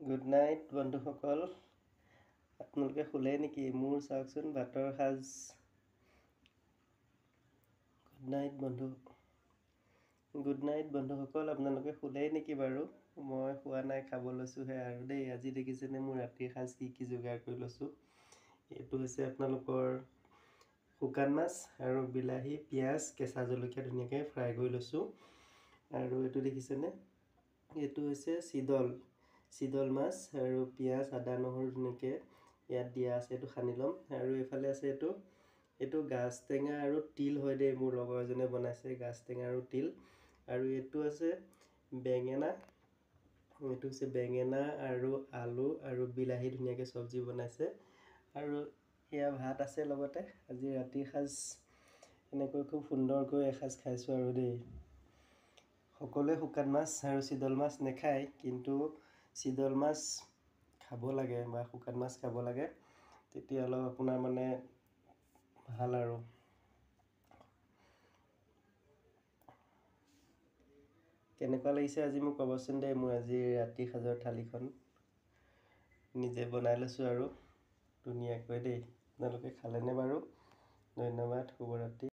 Good night বন্ধুসকল। আপোনালোকে শুলে নেকি? মোৰ চাওকচোন ভাতৰ সাজ। গুড নাইট বন্ধুসকল, আপোনালোকে শুলেই নেকি বাৰু? মই শুৱা নাই, খাব লৈছোঁহে আৰু দেই। আজি দেখিছেনে মোৰ ৰাতিৰ সাজ কি যোগাৰ কৰি লৈছোঁ। এইটো হৈছে আপোনালোকৰ শুকান মাছ আৰু বিলাহী, পিঁয়াজ, কেঁচা জলকীয়া ধুনীয়াকৈ ফ্ৰাই কৰি লৈছোঁ। আৰু এইটো দেখিছেনে, এইটো হৈছে চিদল মাছ আৰু পিঁয়াজ, আদা, নহৰু ধুনীয়াকৈ ইয়াত দিয়া আছে। এইটো সানি ল'ম। আৰু এইফালে আছে এইটো গাজ টেঙা আৰু তিল হয় দেই, মোৰ লগৰ এজনে বনাইছে গাজ টেঙা আৰু তিল। আৰু এইটো আছে বেঙেনা, আৰু আলু আৰু বিলাহী ধুনীয়াকৈ চব্জি বনাইছে। আৰু এয়া ভাত আছে লগতে। আজি ৰাতিৰ সাজ এনেকৈ খুব সুন্দৰকৈ এসাঁজ খাইছোঁ আৰু দেই। সকলোৱে শুকান মাছ আৰু চিদল মাছ নাখায়, কিন্তু চিদল মাছ খাব লাগে বা শুকান মাছ খাব লাগে, তেতিয়া অলপ আপোনাৰ মানে ভাল আৰু। কেনেকুৱা লাগিছে আজি মোক ক'বচোন দেই। মোৰ আজি ৰাতি সাজৰ থালিখন নিজে বনাই লৈছোঁ আৰু ধুনীয়াকৈ দেই। আপোনালোকে খালেনে বাৰু? ধন্যবাদ, শুভৰাত্ৰি।